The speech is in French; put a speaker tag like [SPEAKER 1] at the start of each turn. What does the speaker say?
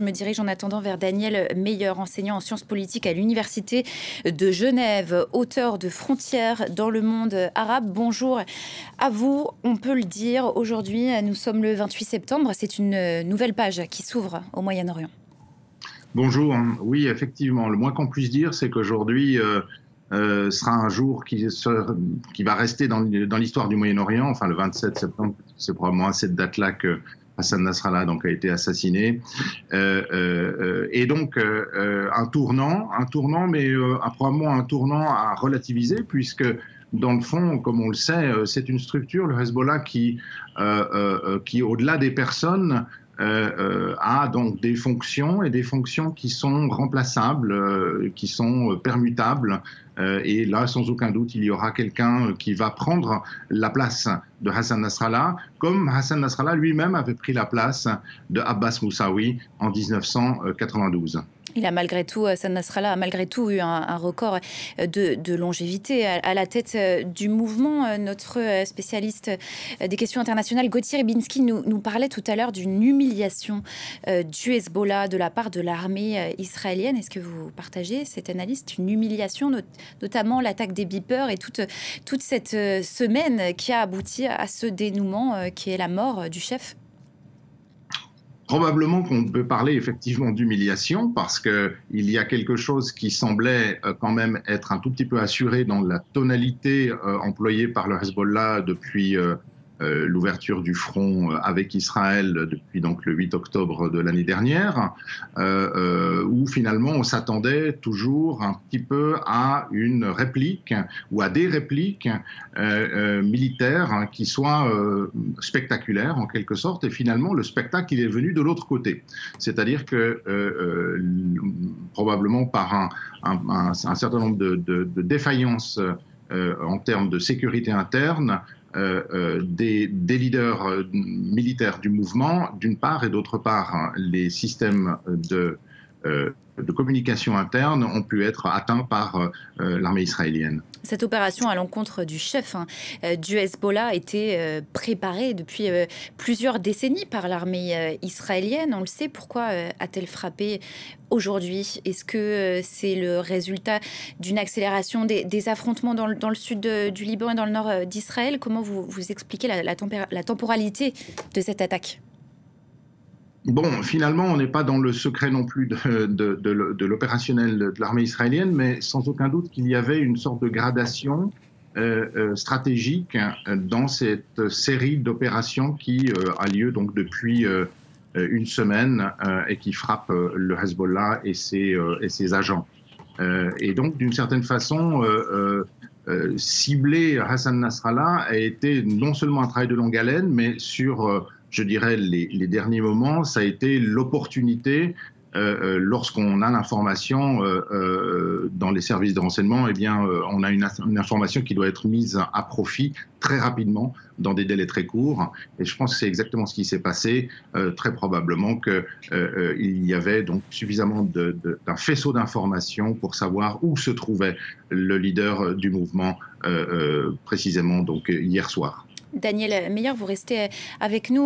[SPEAKER 1] Je me dirige en attendant vers Daniel Meyer, enseignant en sciences politiques à l'Université de Genève, auteur de Frontières dans le monde arabe. Bonjour à vous. On peut le dire, aujourd'hui, nous sommes le 28 septembre. C'est une nouvelle page qui s'ouvre au Moyen-Orient.
[SPEAKER 2] Bonjour. Oui, effectivement, le moins qu'on puisse dire, c'est qu'aujourd'hui sera un jour qui va rester dans l'histoire du Moyen-Orient. Enfin, le 27 septembre, c'est probablement à cette date-là que Hassan Nasrallah donc, a été assassiné. Et donc, un tournant, mais probablement un tournant à relativiser, puisque dans le fond, comme on le sait, c'est une structure, le Hezbollah, qui au-delà des personnes, a donc des fonctions et des fonctions qui sont remplaçables, qui sont permutables. Et là, sans aucun doute, il y aura quelqu'un qui va prendre la place de Hassan Nasrallah, comme Hassan Nasrallah lui-même avait pris la place de Abbas Moussaoui en 1992.
[SPEAKER 1] Il a malgré tout, Hassan Nasrallah a malgré tout eu un record de longévité à la tête du mouvement. Notre spécialiste des questions internationales, Gauthier Ribinski, nous parlait tout à l'heure d'une humiliation du Hezbollah de la part de l'armée israélienne. Est-ce que vous partagez cette analyse? Une humiliation, notamment l'attaque des beepers et toute cette semaine qui a abouti à ce dénouement qui est la mort du chef?
[SPEAKER 2] Probablement qu'on peut parler effectivement d'humiliation, parce qu'il y a quelque chose qui semblait quand même être un tout petit peu assuré dans la tonalité employée par le Hezbollah depuis l'ouverture du front avec Israël depuis donc le 8 octobre de l'année dernière, où finalement on s'attendait toujours un petit peu à une réplique ou à des répliques militaires qui soient spectaculaires en quelque sorte, et finalement le spectacle il est venu de l'autre côté, c'est-à-dire que probablement par un certain nombre de défaillances en termes de sécurité interne, des leaders militaires du mouvement, d'une part, et d'autre part, les systèmes de communication interne ont pu être atteints par l'armée israélienne.
[SPEAKER 1] Cette opération à l'encontre du chef du Hezbollah était préparée depuis plusieurs décennies par l'armée israélienne. On le sait, pourquoi a-t-elle frappé aujourd'hui? Est-ce que c'est le résultat d'une accélération des affrontements dans le sud du Liban et dans le nord d'Israël? Comment vous expliquez la temporalité de cette attaque?
[SPEAKER 2] Bon, finalement, on n'est pas dans le secret non plus de l'opérationnel de l'armée israélienne, mais sans aucun doute qu'il y avait une sorte de gradation stratégique dans cette série d'opérations qui a lieu donc depuis une semaine et qui frappe le Hezbollah et ses agents. Et donc, d'une certaine façon, cibler Hassan Nasrallah a été non seulement un travail de longue haleine, mais sur je dirais, les derniers moments, ça a été l'opportunité, lorsqu'on a l'information dans les services de renseignement, eh bien, on a une information qui doit être mise à profit très rapidement, dans des délais très courts. Et je pense que c'est exactement ce qui s'est passé, très probablement qu'il y avait donc suffisamment d'un faisceau d'informations pour savoir où se trouvait le leader du mouvement, précisément donc hier soir.
[SPEAKER 1] Daniel Meyer, vous restez avec nous.